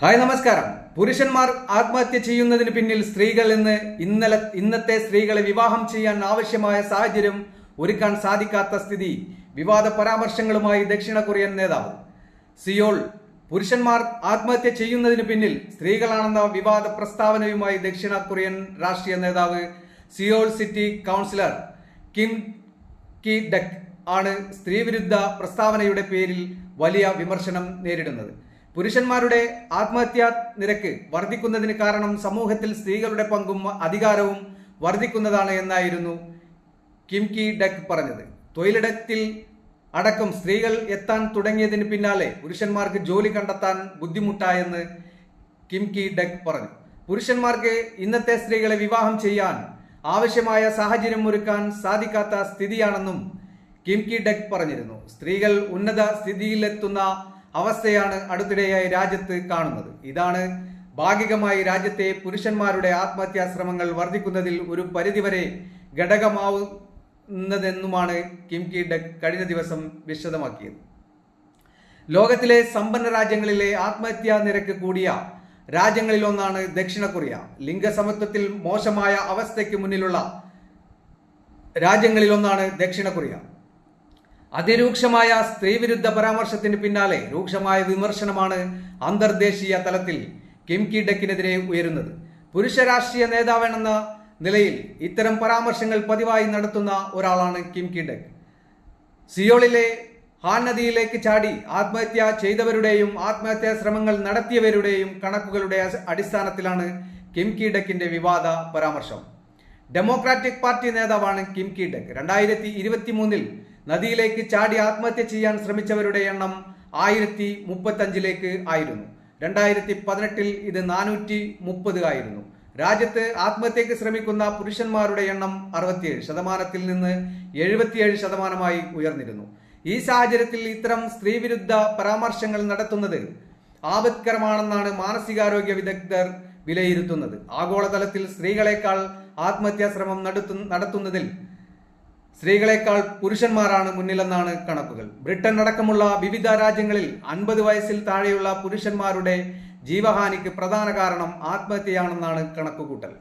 Hi നമസ്കാരം. പുരുഷന്മാർ ആത്മഹത്യ ചെയ്യുന്നതിന് പിന്നിൽ സ്ത്രീകൾ ഇന്നത്തെ സ്ത്രീകളെ വിവാഹം ചെയ്യാൻ ആവശ്യമായ സാഹചര്യം ഒരുക്കാൻ സാധിക്കാത്ത സ്ഥിതി. വിവാദ പരാമർശങ്ങളുമായി ദക്ഷിണ കൊറിയൻ നേതാവ്. സിയോൾ. പുരുഷന്മാർ ആത്മഹത്യ ചെയ്യുന്നതിന് പിന്നിൽ സ്ത്രീകളാണെന്ന വിവാദ പ്രസ്താവനയുമായി ദക്ഷിണ കൊറിയൻ രാഷ്ട്രീയ നേതാവ് സിയോൾ സിറ്റി കൗൺസിലർ കിം കി ഡക് ആണ് സ്ത്രീവിരുദ്ധ പ്രസ്താവനയുടെ പേരിൽ വലിയ വിമർശനം നേരിടുന്നത്. പുരുഷന്മാരുടെ ആത്മഹത്യാ നിരക്ക് വർദ്ധിക്കുന്നതിന് കാരണം സമൂഹത്തിൽ സ്ത്രീകളുടെ പങ്കും അധികാരവും വർദ്ധിക്കുന്നതാണ് എന്നായിരുന്നു കിം കി ഡക് പറഞ്ഞത്. തൊഴിലിടത്തിൽ അടക്കം സ്ത്രീകൾ എത്താൻ തുടങ്ങിയതിന് പിന്നാലെ പുരുഷന്മാർക്ക് ജോലി കണ്ടെത്താൻ ബുദ്ധിമുട്ടായെന്ന് കിം കി ഡക് പറഞ്ഞു. പുരുഷന്മാർക്ക് ഇന്നത്തെ സ്ത്രീകളെ വിവാഹം ചെയ്യാൻ ആവശ്യമായ സാഹചര്യം ഒരുക്കാൻ സാധിക്കാത്ത സ്ഥിതിയാണെന്നും കിം കി ഡക് പറഞ്ഞിരുന്നു. സ്ത്രീകൾ ഉന്നത സ്ഥിതിയിലെത്തുന്ന അവസ്ഥയാണ് അടുത്തിടെയായി രാജ്യത്ത് കാണുന്നത്. ഇതാണ് ഭാഗികമായി രാജ്യത്തെ പുരുഷന്മാരുടെ ആത്മഹത്യാ ശ്രമങ്ങൾ വർദ്ധിക്കുന്നതിൽ ഒരു പരിധിവരെ ഘടകമാവുന്നതെന്നുമാണ് കിം കി ഡക് കഴിഞ്ഞ ദിവസം വിശദമാക്കിയത്. ലോകത്തിലെ സമ്പന്ന രാജ്യങ്ങളിലെ ആത്മഹത്യാ നിരക്ക് കൂടിയ രാജ്യങ്ങളിലൊന്നാണ് ദക്ഷിണ കൊറിയ. ലിംഗസമത്വത്തിൽ മോശമായ അവസ്ഥയ്ക്ക് മുന്നിലുള്ള രാജ്യങ്ങളിലൊന്നാണ് ദക്ഷിണ കൊറിയ. അതിരൂക്ഷമായ സ്ത്രീവിരുദ്ധ പരാമർശത്തിന് പിന്നാലെ രൂക്ഷമായ വിമർശനമാണ് അന്തർദേശീയ തലത്തിൽ കിം കി ഡക്കിനെതിരെ ഉയരുന്നത്. പുരുഷ രാഷ്ട്രീയ നേതാവെന്ന നിലയിൽ ഇത്തരം പരാമർശങ്ങൾ പതിവായി നടത്തുന്ന ഒരാളാണ് കിം കി ഡക്. സിയോളിലെ ഹാൻ നദിയിലേക്ക് ചാടി ആത്മഹത്യ ചെയ്തവരുടെയും ആത്മഹത്യാ ശ്രമങ്ങൾ നടത്തിയവരുടെയും കണക്കുകളുടെ അടിസ്ഥാനത്തിലാണ് കിം കി ഡക്കിന്റെ വിവാദ പരാമർശം. ഡെമോക്രാറ്റിക് പാർട്ടി നേതാവാണ് കിം കി ഡക്. 2023 നദിയിലേക്ക് ചാടി ആത്മഹത്യ ചെയ്യാൻ ശ്രമിച്ചവരുടെ എണ്ണം 1035 ആയിരുന്നു. 2018 ഇത് 430 ആയിരുന്നു. രാജ്യത്ത് ആത്മഹത്യക്ക് ശ്രമിക്കുന്ന പുരുഷന്മാരുടെ എണ്ണം 67% നിന്ന് 77% ഉയർന്നിരുന്നു. ഈ സാഹചര്യത്തിൽ ഇത്തരം സ്ത്രീവിരുദ്ധ പരാമർശങ്ങൾ നടത്തുന്നത് ആപത്കരമാണെന്നാണ് മാനസികാരോഗ്യ വിദഗ്ധർ വിലയിരുത്തുന്നത്. ആഗോളതലത്തിൽ സ്ത്രീകളെക്കാൾ ആത്മഹത്യാ ശ്രമം നടത്തുന്നതിൽ സ്ത്രീകളെക്കാൾ പുരുഷന്മാരാണ് മുന്നിലെന്നാണ് കണക്കുകൾ. ബ്രിട്ടൻ അടക്കമുള്ള വിവിധ രാജ്യങ്ങളിൽ 50 വയസ്സിൽ താഴെയുള്ള പുരുഷന്മാരുടെ ജീവഹാനിക്ക് പ്രധാന കാരണം ആത്മഹത്യയാണെന്നാണ് കണക്കുകൂട്ടൽ.